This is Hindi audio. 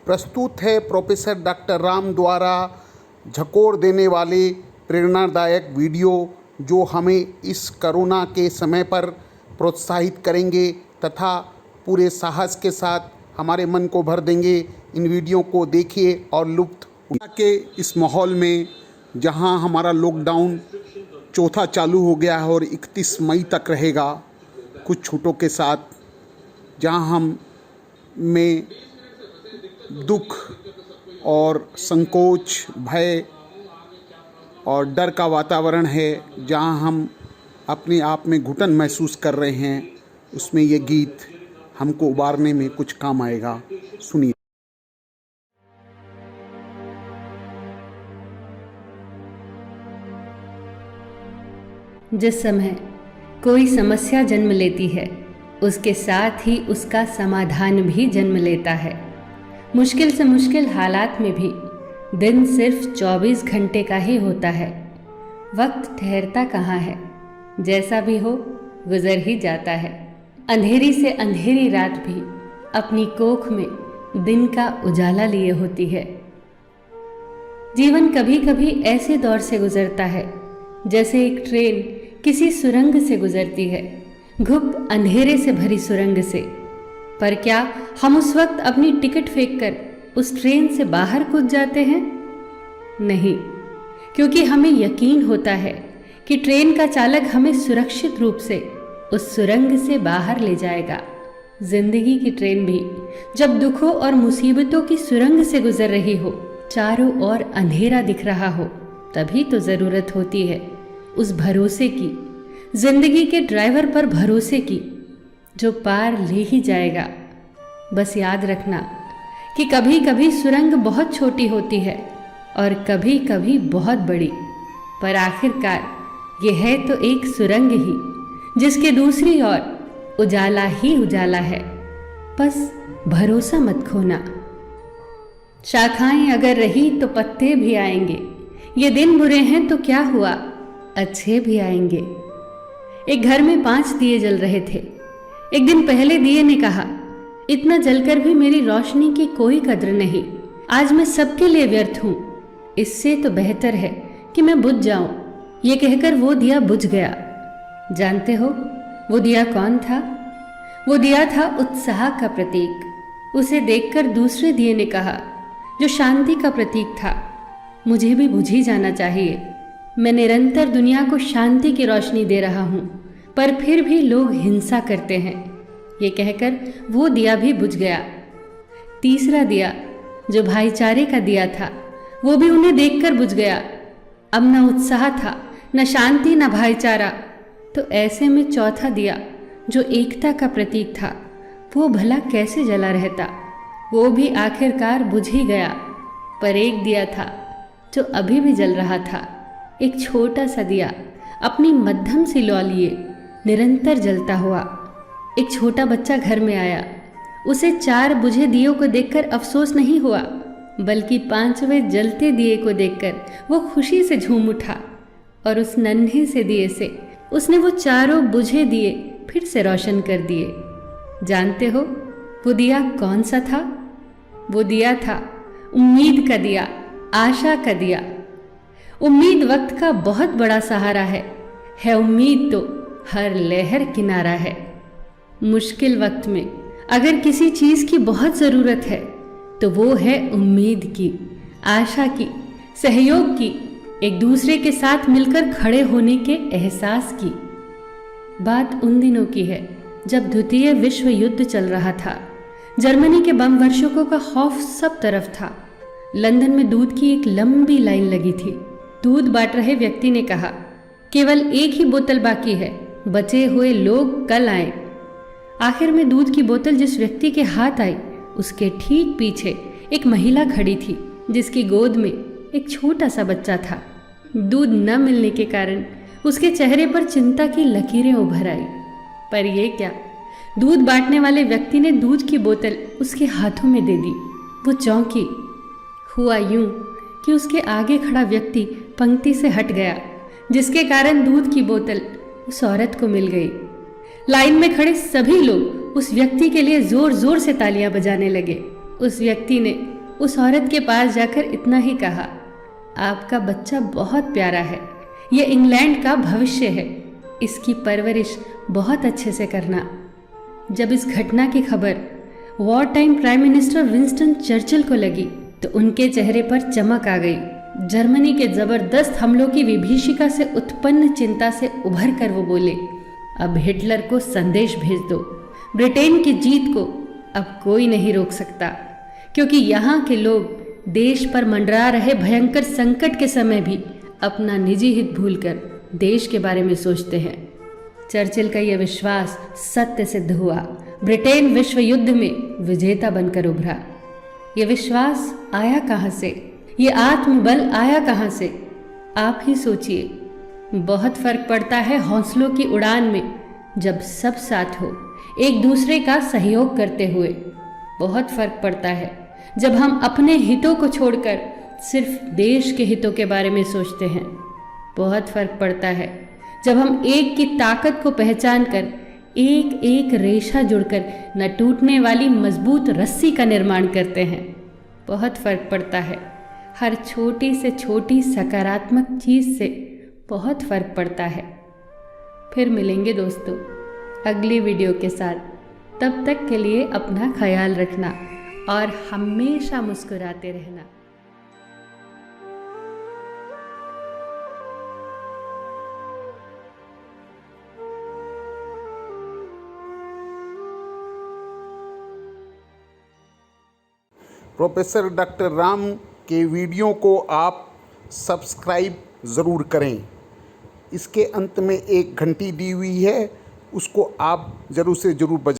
प्रस्तुत है प्रोफेसर डॉक्टर राम द्वारा झकोर देने वाले प्रेरणादायक वीडियो जो हमें इस कोरोना के समय पर प्रोत्साहित करेंगे तथा पूरे साहस के साथ हमारे मन को भर देंगे। इन वीडियो को देखिए और लुत्फ़ के इस माहौल में जहां हमारा लॉकडाउन चौथा चालू हो गया है और 31 मई तक रहेगा कुछ छूटों के साथ, जहां हम में दुख और संकोच, भय और डर का वातावरण है, जहां हम अपने आप में घुटन महसूस कर रहे हैं, उसमें ये गीत हमको उबारने में कुछ काम आएगा। सुनिए। जिस समय कोई समस्या जन्म लेती है, उसके साथ ही उसका समाधान भी जन्म लेता है। मुश्किल से मुश्किल हालात में भी दिन सिर्फ 24 घंटे का ही होता है। वक्त ठहरता कहाँ है, जैसा भी हो गुजर ही जाता है। अंधेरी से अंधेरी रात भी अपनी कोख में दिन का उजाला लिए होती है। जीवन कभी कभी ऐसे दौर से गुजरता है जैसे एक ट्रेन किसी सुरंग से गुजरती है, गुप्त अंधेरे से भरी सुरंग से। पर क्या हम उस वक्त अपनी टिकट फेंककर उस ट्रेन से बाहर कूद जाते हैं? नहीं, क्योंकि हमें यकीन होता है कि ट्रेन का चालक हमें सुरक्षित रूप से उस सुरंग से बाहर ले जाएगा। जिंदगी की ट्रेन भी जब दुखों और मुसीबतों की सुरंग से गुजर रही हो, चारों ओर अंधेरा दिख रहा हो, तभी तो ज़रूरत होती है उस भरोसे की, जिंदगी के ड्राइवर पर भरोसे की, जो पार ले ही जाएगा। बस याद रखना कि कभी कभी सुरंग बहुत छोटी होती है और कभी कभी बहुत बड़ी, पर आखिरकार यह है तो एक सुरंग ही जिसके दूसरी ओर उजाला ही उजाला है। बस भरोसा मत खोना। शाखाएं अगर रही तो पत्ते भी आएंगे। ये दिन बुरे हैं तो क्या हुआ, अच्छे भी आएंगे। एक घर में 5 दिए जल रहे थे। एक दिन पहले दिए ने कहा, इतना जलकर भी मेरी रोशनी की कोई कद्र नहीं, आज मैं सबके लिए व्यर्थ हूं। इससे तो बेहतर है कि मैं बुझ जाऊं। ये कहकर वो दिया बुझ गया। जानते हो वो दिया कौन था? वो दिया था उत्साह का प्रतीक। उसे देखकर दूसरे दिए ने कहा, जो शांति का प्रतीक था, मुझे भी बुझ ही जाना चाहिए। मैं निरंतर दुनिया को शांति की रोशनी दे रहा हूँ, पर फिर भी लोग हिंसा करते हैं। ये कहकर वो दिया भी बुझ गया। तीसरा दिया, जो भाईचारे का दिया था, वो भी उन्हें देखकर बुझ गया। अब न उत्साह था, न शांति, न भाईचारा। तो ऐसे में चौथा दिया, जो एकता का प्रतीक था, वो भला कैसे जला रहता? वो भी आखिरकार बुझ ही गया। पर एक दिया था जो अभी भी जल रहा था, एक छोटा सा दिया, अपनी मध्यम सी लौ लिए निरंतर जलता हुआ। एक छोटा बच्चा घर में आया। उसे 4 बुझे दियों को देखकर अफसोस नहीं हुआ, बल्कि 5वें जलते दिए को देखकर वो खुशी से झूम उठा और उस नन्हे से दिए से उसने वो 4 बुझे दिए फिर से रोशन कर दिए। जानते हो वो दिया कौन सा था? वो दिया था उम्मीद का दिया, आशा का दिया। उम्मीद वक्त का बहुत बड़ा सहारा है उम्मीद तो हर लहर किनारा है। मुश्किल वक्त में अगर किसी चीज़ की बहुत ज़रूरत है तो वो है उम्मीद की, आशा की, सहयोग की, एक दूसरे के साथ मिलकर खड़े होने के एहसास की। बात उन दिनों की है जब द्वितीय विश्व युद्ध चल रहा था। जर्मनी के बम वर्षकों का खौफ सब तरफ था। लंदन में दूध की एक लंबी लाइन लगी थी। दूध बांट रहे व्यक्ति ने कहा, केवल एक ही बोतल बाकी है, बचे हुए लोग कल आए। आखिर में दूध की बोतल जिस व्यक्ति के हाथ आई, उसके ठीक पीछे एक महिला खड़ी थी जिसकी गोद में एक छोटा सा बच्चा था। दूध न मिलने के कारण उसके चेहरे पर चिंता की लकीरें उभर आई। पर यह क्या, दूध बांटने वाले व्यक्ति ने दूध की बोतल उसके हाथों में दे दी। वो चौंकी। हुआ यूं कि उसके आगे खड़ा व्यक्ति पंक्ति से हट गया, जिसके कारण दूध की बोतल उस औरत को मिल गई। लाइन में खड़े सभी लोग उस व्यक्ति के लिए जोर जोर से तालियां बजाने लगे। उस व्यक्ति ने उस औरत के पास जाकर इतना ही कहा, आपका बच्चा बहुत प्यारा है, ये इंग्लैंड का भविष्य है, इसकी परवरिश बहुत अच्छे से करना। जब इस घटना की खबर war time prime minister Winston Churchill को लगी तो उनके चेहरे पर चमक आ गई। जर्मनी के जबरदस्त हमलों की विभीषिका से उत्पन्न चिंता से उभर कर वो बोले, अब हिटलर को संदेश भेज दो, ब्रिटेन की जीत को अब कोई नहीं रोक सकता, क्योंकि यहाँ के लोग देश पर मंडरा रहे भयंकर संकट के समय भी अपना निजी हित भूलकर देश के बारे में सोचते हैं। चर्चिल का यह विश्वास सत्य सिद्ध हुआ। ब्रिटेन विश्व युद्ध में विजेता बनकर उभरा। ये विश्वास आया कहाँ से, ये आत्मबल आया कहाँ से? आप ही सोचिए। बहुत फर्क पड़ता है हौसलों की उड़ान में जब सब साथ हो, एक दूसरे का सहयोग करते हुए। बहुत फर्क पड़ता है जब हम अपने हितों को छोड़कर सिर्फ देश के हितों के बारे में सोचते हैं। बहुत फर्क पड़ता है जब हम एक की ताकत को पहचान कर एक एक रेशा जुड़कर न टूटने वाली मजबूत रस्सी का निर्माण करते हैं। बहुत फर्क पड़ता है हर छोटी से छोटी सकारात्मक चीज़ से बहुत फर्क पड़ता है। फिर मिलेंगे दोस्तों अगली वीडियो के साथ। तब तक के लिए अपना ख्याल रखना और हमेशा मुस्कुराते रहना। प्रोफेसर डॉक्टर राम के वीडियो को आप सब्सक्राइब ज़रूर करें। इसके अंत में एक घंटी दी हुई है, उसको आप ज़रूर से ज़रूर बजाएं।